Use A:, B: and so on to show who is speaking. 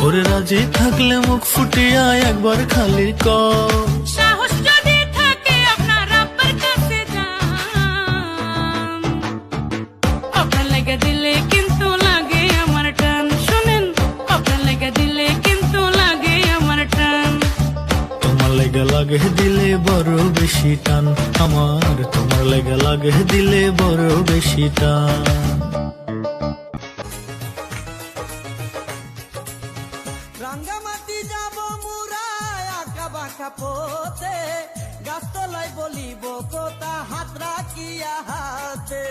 A: ওরে রাজি থাকলে মুখ ফুটিয়া একবার খালি কর,
B: সাহস যদি থাকে আপনার আব্বার কাছে যান। আপনার লেগে দিলে কিন্তু লাগে আমার টান, শুনেন আপনার লেগে দিলে কিন্তু লাগে আমার টান।
A: তোমার লেগে লাগে দিলে বড় বেশি টান আমার, তোমার লেগে লাগে দিলে বড় বেশি টান।
C: রাঙ্গামাটি যাব মুরায় আঁকা বাঁকা পথে, গাছতলায় বলিব কথা হাত রাখিয়া হাতে।